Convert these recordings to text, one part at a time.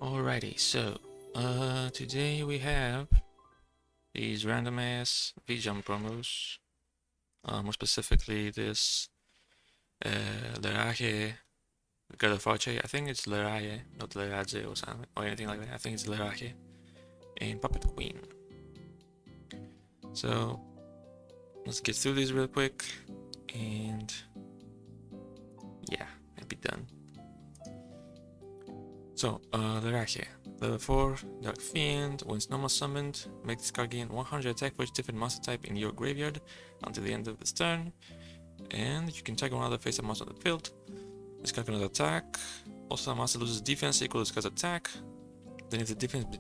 Alrighty, so today we have these random ass V-Jump promos. More specifically, this Leraje God of Archery. I think it's Leraje, not Leraje or something or anything like that. I think it's Leraje and Puppet Queen. So let's get through these real quick, and yeah, I'll be done. So, Leraje. Level 4, Dark Fiend. Once normal summoned, make this card gain 100 attack for each different monster type in your graveyard until the end of this turn. And you can tag one other face-up monster on the field. This card cannot attack. Also, a monster loses defense equal to this card's attack. Then if the defense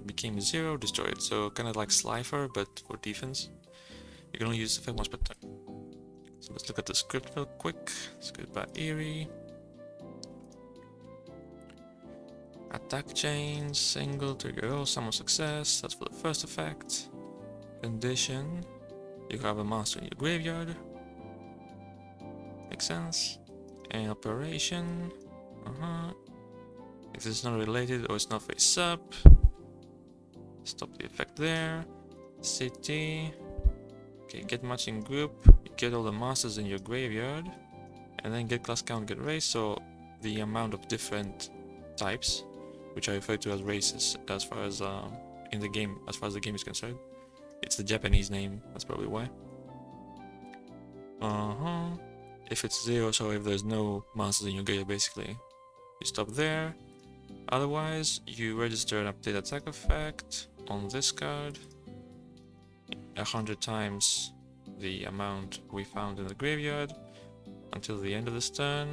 became 0, destroy it. So kind of like Slifer, but for defense. You can only use the effect once per turn. So let's look at the script real quick. Script by Eerie. Attack chain, single, trigger all, summon success, that's for the first effect. Condition, you have a monster in your graveyard. Makes sense. And operation, if it's not related or it's not face up, stop the effect there. City, okay, get matching group, you get all the monsters in your graveyard, and then get class count, get race, so the amount of different types, which I refer to as races as far as in the game, as far as the game is concerned. It's the Japanese name, that's probably why. If it's 0, so if there's no monsters in your graveyard, basically, you stop there. Otherwise, you register an update attack effect on this card 100 times the amount we found in the graveyard until the end of this turn.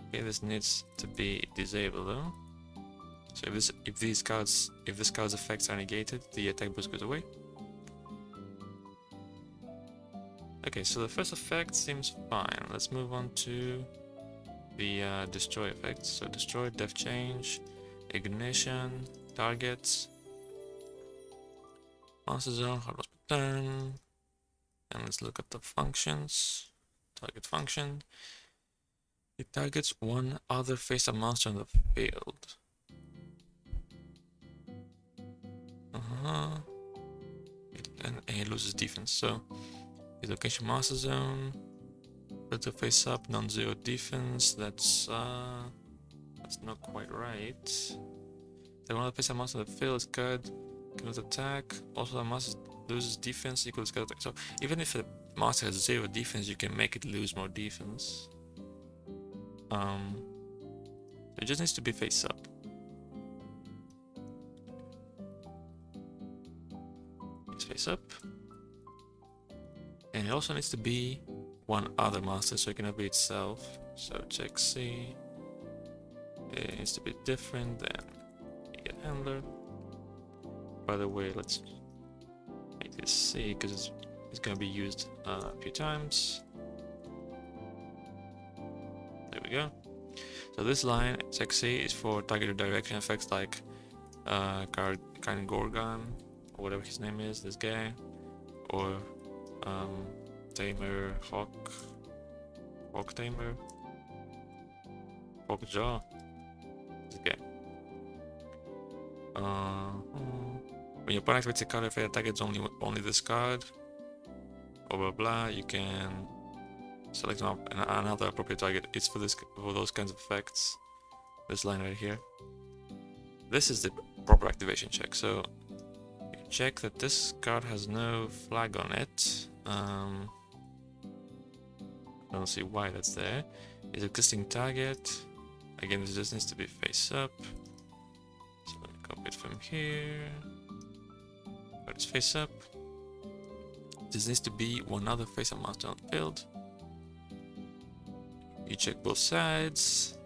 Okay, this needs to be disabled though. So if this card's effects are negated, the attack boost goes away. Okay, so the first effect seems fine. Let's move on to the destroy effects. So destroy, def change, ignition, targets, monster zone, hard loss per turn, and let's look at the functions. Target function. It targets one other face-up monster on the field. And it loses defense, so the location master zone, better face up, non-zero defense, that's not quite right. The one that face up monster on the field is good, cannot attack, also the monster loses defense equals cannot attack. So even if a monster has 0 defense, you can make it lose more defense. It just needs to be face up. Face up, and it also needs to be one other monster, so it cannot be itself. So check C. It needs to be different than get handler. By the way, let's make this C because it's gonna be used a few times. There we go. So this line, check C, is for targeted direction effects like Karin Gorgon, or whatever his name is, this guy, or Tamer, Hawk Tamer, Hawk Jaw, this guy. When your opponent activates a card, if it targets only this card, or blah blah, you can select another appropriate target. It's for those kinds of effects. This line right here. This is the proper activation check. So check that this card has no flag on it. I don't see why that's there. Is existing target. Again, this just needs to be face up. So let me copy it from here. But it's face up. This needs to be one other face up monster on the field. You check both sides,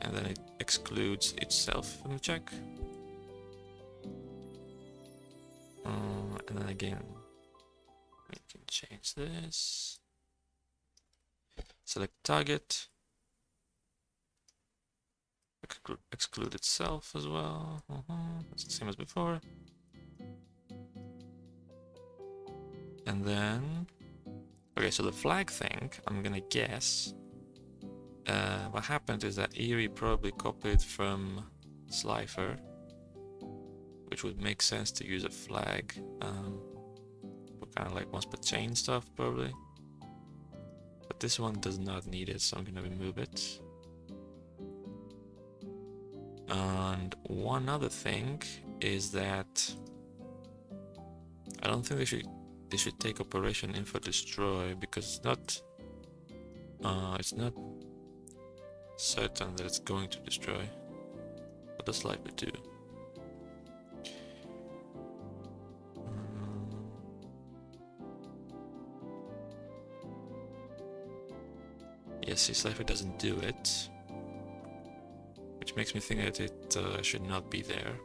and then it excludes itself from the check. And then again, we can change this. Select target. Exclude itself as well. It's the same as before. And then, okay, so the flag thing, I'm gonna guess. What happened is that Eerie probably copied from Slifer, which would make sense to use a flag for kind of like once per chain stuff probably. But this one does not need it, so I'm gonna remove it. And one other thing is that I don't think they should take operation info destroy, because it's not certain that it's going to destroy, but the slider do. Yes, see, slider doesn't do it, which makes me think that it should not be there.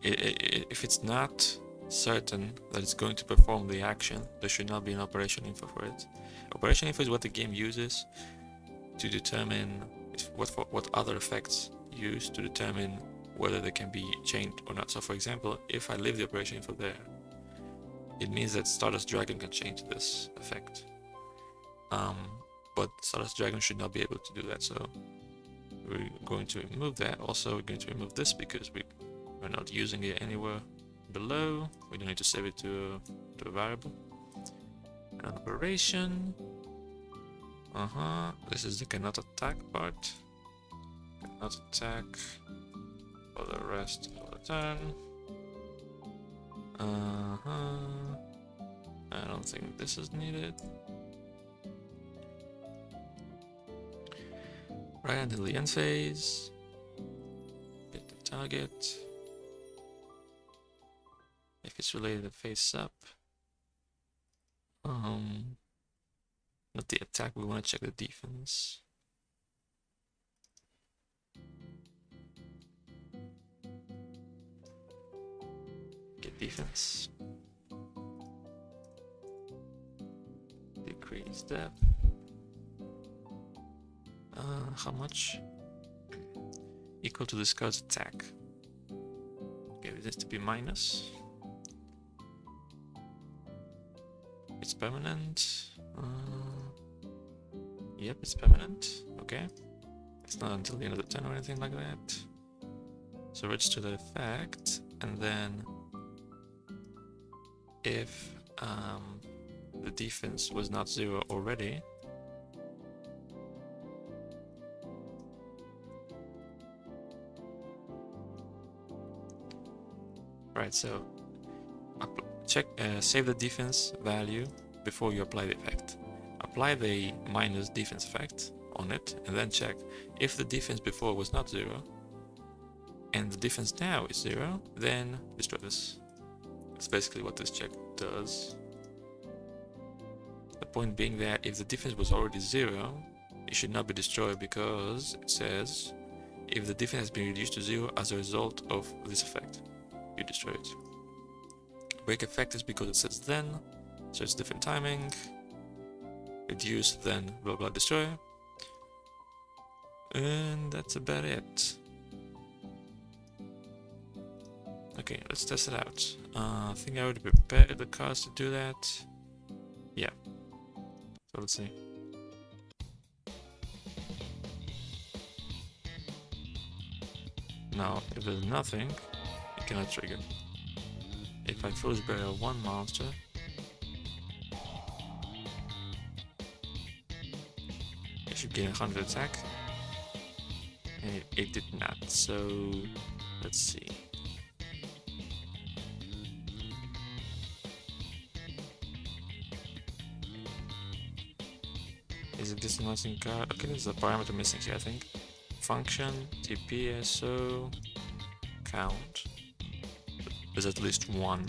If it's not certain that it's going to perform the action, there should not be an operation info for it. Operation info is what the game uses to determine what other effects use to determine whether they can be changed or not. So for example, if I leave the operation info there, it means that Stardust Dragon can change this effect. But Stardust Dragon should not be able to do that, so we're going to remove that. Also, we're going to remove this because we're not using it anywhere below. We don't need to save it to a variable. An operation. This is the cannot attack part. Cannot attack for the rest of the turn. I don't think this is needed. Right until the end phase. Get the target. If it's related to face up. Not the attack, we want to check the defense. Get defense. Decrease depth. How much? Equal to this card's attack. Okay, this to be minus. It's permanent. Yep, it's permanent. Okay. It's not until the end of the turn or anything like that. So register the effect, and then if the defense was not 0 already, right, so check, save the defense value before you apply the effect. Apply the minus defense effect on it, and then check if the defense before was not 0 and the defense now is 0, then destroy this. That's basically what this check does. The point being that if the defense was already 0, it should not be destroyed, because it says if the defense has been reduced to 0 as a result of this effect, you destroy it. Break effect is because it says then, so it's different timing. Reduce, then blah blah, destroy. And that's about it. Okay, let's test it out. I think I already prepared the cards to do that. Yeah. So let's see. Now, if there's nothing, it cannot trigger. If I Foolish Burial one monster, it should gain 100 attack, and it did not. So let's see. Is it this missing card? Okay, there's a parameter missing here, I think. Function, TPSO, count. There's at least one.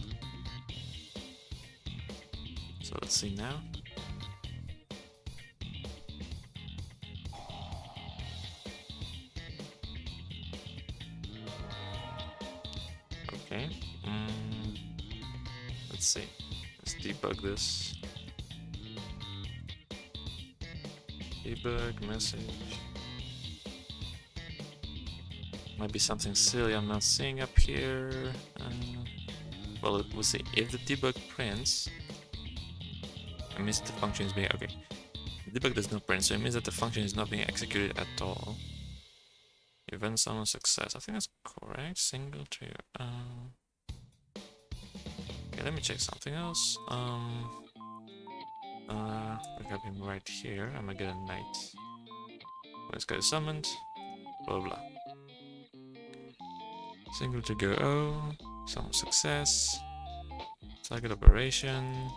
So let's see now. Okay. Let's see. Let's debug this. Debug message. Might be something silly I'm not seeing up here. Well, we'll see. If the debug prints, I missed the function is being okay. Debug does not print, so it means that the function is not being executed at all. Event summon success. I think that's correct. Single trigger. Okay, let me check something else. We have him right here. I'm gonna get a knight. When this guy is summoned, blah blah. Single trigger O. Summon success. Target operation.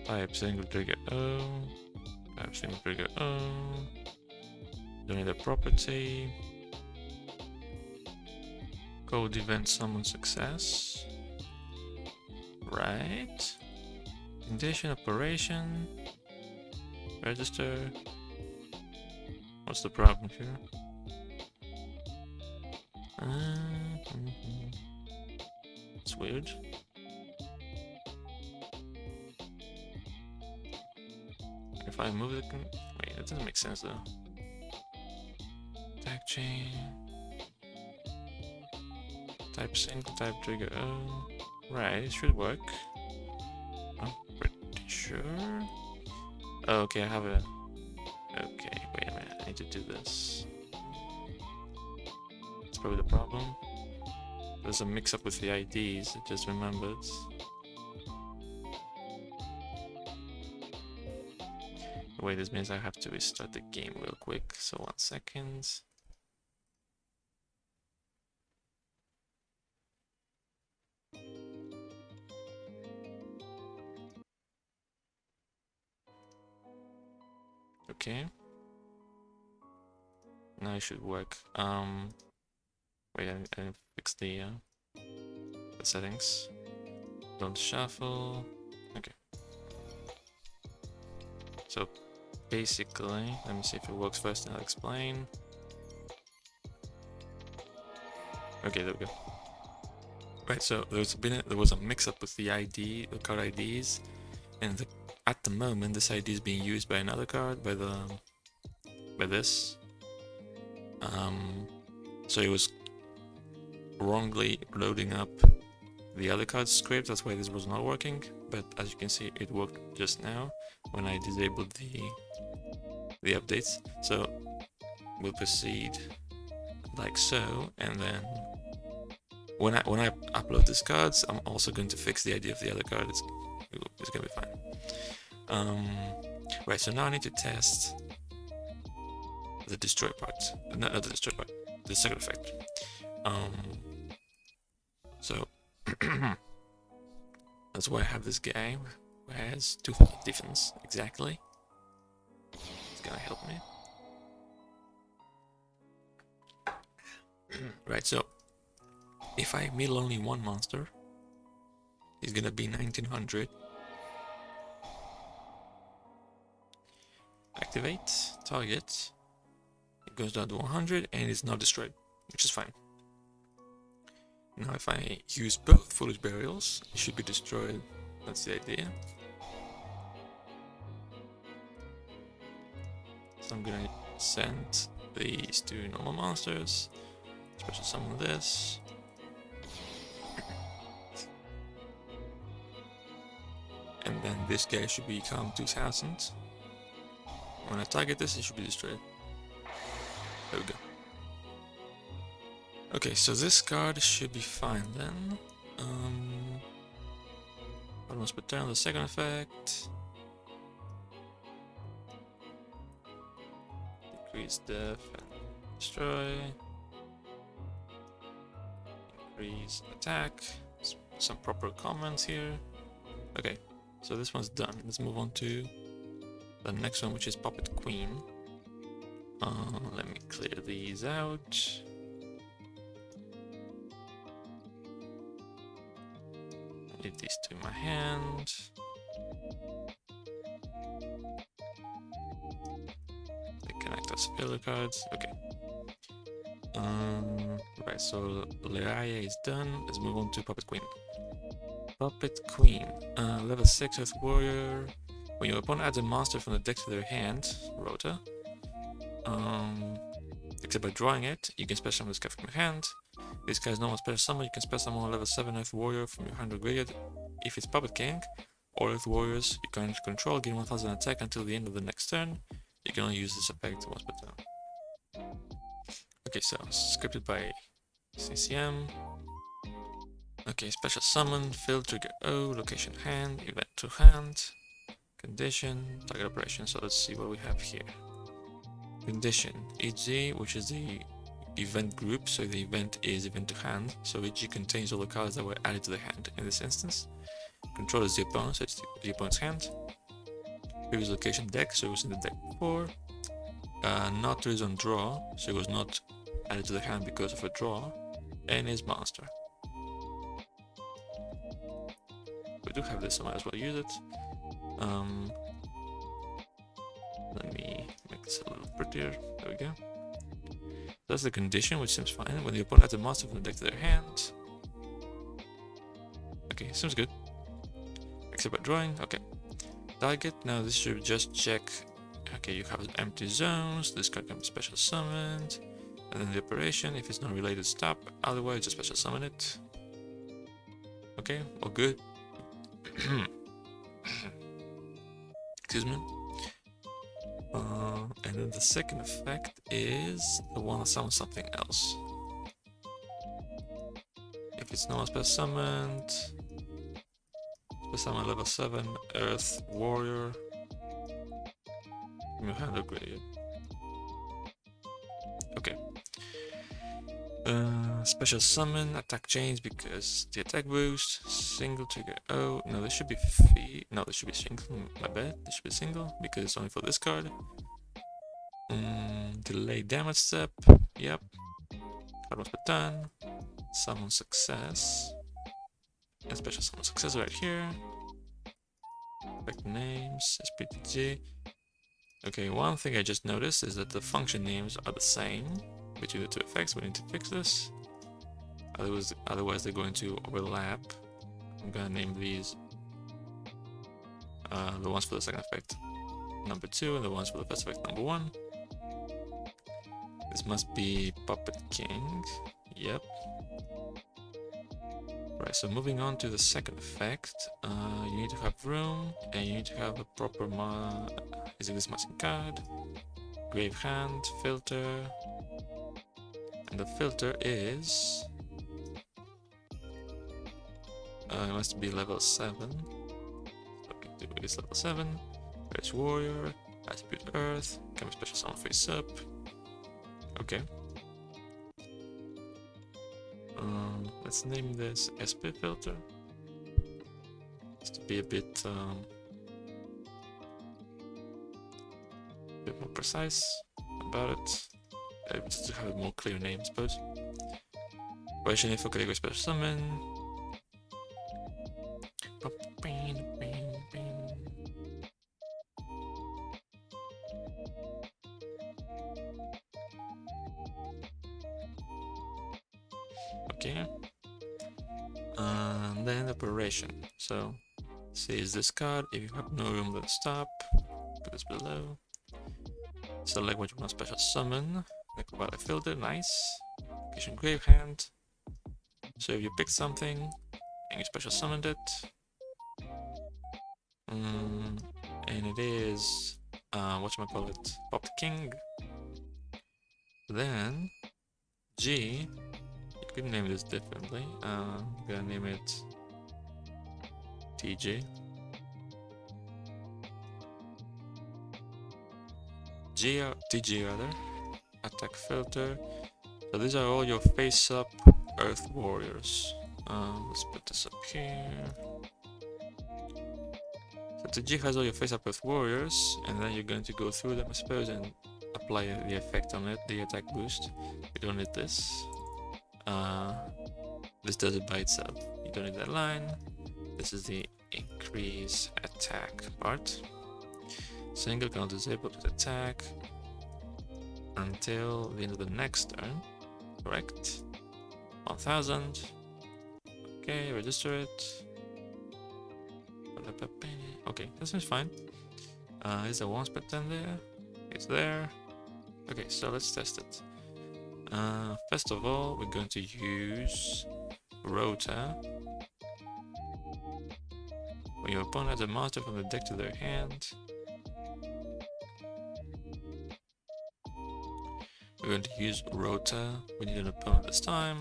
Type single trigger O. Type single trigger O. Don't need a property. Code event summon success. Right. Condition operation. Register. What's the problem here? It's weird. If I move the wait, that doesn't make sense though. Tag chain. Type single, type trigger O. Right, it should work. I'm pretty sure. Oh, okay, I have a. Okay, wait a minute. I need to do this. That's probably the problem. There's a mix up with the IDs. I just remembered. Wait, this means I have to restart the game real quick. So 1 second. Okay. Now it should work. Wait, I didn't fix the settings. Don't shuffle. Okay. So basically, let me see if it works first and I'll explain. Okay, there we go. Right, so there was a mix-up with the card IDs, and at the moment this ID is being used by another card, by this. So it was wrongly loading up the other card's script. That's why this was not working. But as you can see, it worked just now when I disabled the updates. So we'll proceed like so, and then when I upload these cards, I'm also going to fix the ID of the other card. It's gonna be fine. Right, so now I need to test the destroy part. Not the destroy part, the second effect. So that's why I have this guy who has 2 defense exactly. It's gonna help me. Right, so if I mill only 1 monster, he's gonna be 1900. Activate, target. It goes down to 100 and it's not destroyed, which is fine. Now if I use both Foolish Burials, it should be destroyed. That's the idea. So I'm gonna send these 2 normal monsters. Special summon this. And then this guy should become 2000. When I target this, it should be destroyed. There we go. Okay, so this card should be fine then. Almost per turn, the second effect. Decrease death and destroy. Increase attack. Some proper comments here. Okay, so this one's done. Let's move on to the next one, which is Puppet Queen. Let me clear these out. I need these 2 in my hand. They connect as filler cards. Okay. Right, so Leraje is done. Let's move on to Puppet Queen. Puppet Queen, level 6 Earth Warrior. When your opponent adds a monster from the deck to their hand, Rota, except by drawing it, you can special summon this card from your hand. This guy's normal special summon. You can special summon a level 7 Earth Warrior from your hand or graveyard. If it's Puppet King or Earth Warriors you can control, gain 1000 attack until the end of the next turn. You can only use this effect once per turn. Okay, so scripted by CCM. Okay, special summon, fill, trigger O, location hand, event to hand, condition, target operation. So let's see what we have here. Condition, EG, which is the event group, so the event is event to hand. So EG contains all the cards that were added to the hand in this instance. Control is the opponent, so it's the opponent's hand. Previous location deck, so it was in the deck before. Not is on draw, so it was not added to the hand because of a draw. And is monster. We do have this, so I might as well use it. Let me make this a little prettier. There we go. That's the condition, which seems fine. When the opponent adds a monster from the deck to their hand. Okay, seems good. Except by drawing. Okay. Target. Now this should just check. Okay, you have empty zones. This card can be special summoned. And then the operation. If it's not related, stop. Otherwise, just special summon it. Okay, all good. Excuse me. And then the second effect is the one that summons something else. If it's no one special summoned, special summon level 7 Earth Warrior from your hand or graveyard. Okay. Special summon, attack chains because the attack boost, single trigger O. No, this should be no, this should be single. My bad. This should be single because it's only for this card. Delay damage step. Yep. Card once per turn. Summon success. And special summon success right here. Effect names, SPTG. Okay, one thing I just noticed is that the function names are the same between the two effects. We need to fix this. Otherwise they're going to overlap. I'm gonna name these the ones for the second effect number 2 and the ones for the first effect number 1. This must be Puppet King. Yep. Right, so moving on to the second effect, you need to have room and you need to have a proper is it this matching card? Grave hand, filter, and the filter is it must be level 7. Okay, it is level 7. There's Warrior, Attribute Earth, can be special summon face up. Okay. Let's name this SP filter. Just to be a bit more precise about it. Just to have a more clear name, I suppose. Operation info category special summon. Okay. And then operation. So says this card. If you have no room, then stop. Put this below. Select what you want to special summon. Necroballet filter, nice. Location grave hand. So if you pick something and you special summoned it, and it is whatchamacallit, Puppet King, then G, you could name this differently. I'm gonna name it TJ. TG rather. Attack filter. So these are all your face up Earth Warriors. Let's put this up here. So TG has all your face up Earth Warriors, and then you're going to go through them, I suppose, and apply the effect on it, the attack boost. You don't need this. This does it by itself. You don't need that line. This is the increase attack part. Single cannot disable to attack until the end of the next turn. Correct. 1000. Okay, register it. Okay, that seems fine. Is there one spec then there? It's there. Okay, so let's test it. First of all, we're going to use Rota. When your opponent adds a monster from the deck to their hand, we're going to use Rota. We need an opponent this time.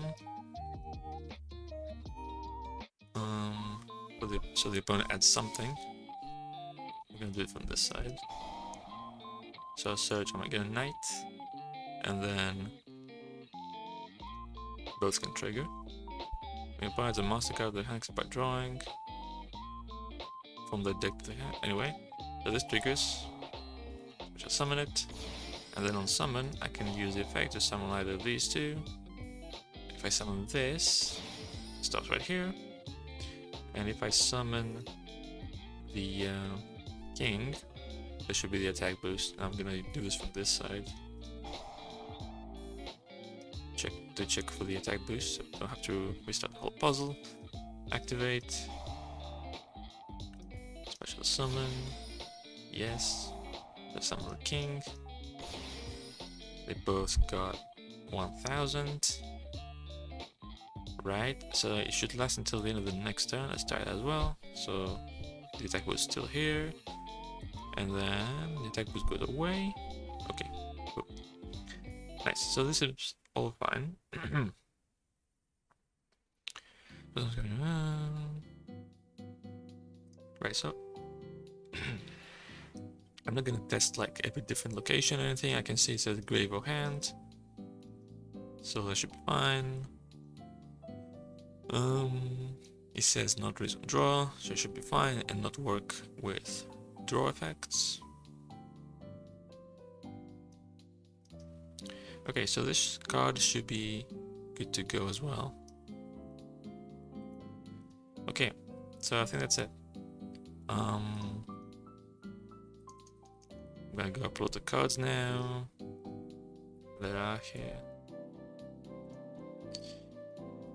So the opponent adds something. We're going to do it from this side. So I'll search, I might get a knight, and then both can trigger. When your opponent adds a monster card to their hand by drawing from the deck to the hand. Anyway, so this triggers, which I summon it, and then on summon, I can use the effect to summon either of these two. If I summon this, it stops right here. And if I summon the king, this should be the attack boost. I'm gonna do this from this side. Check for the attack boost, so don't have to restart the whole puzzle. Activate. Special summon. Yes. Let's summon the king. They both got 1000. Right, so it should last until the end of the next turn. Let's try that as well. So the attack boost is still here, and then the attack boost goes away. Okay, cool. Nice. So this is all fine. Right, so I'm not gonna test like every different location or anything. I can see it says grave or hand, so that should be fine. It says not reason draw, so it should be fine and not work with draw effects. Okay, so this card should be good to go as well. Okay, so I think that's it. I'm gonna go upload the cards now. Leraje.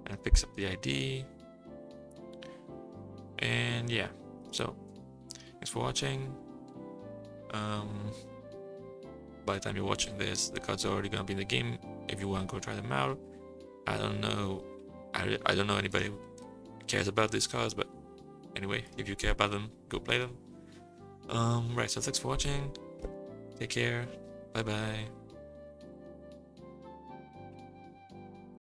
And fix up the ID. And yeah, so thanks for watching. By the time you're watching this, the cards are already gonna be in the game. If you want to go try them out, I don't know. I don't know anybody who cares about these cards, but anyway, if you care about them, go play them. Right. So thanks for watching. Take care. Bye bye.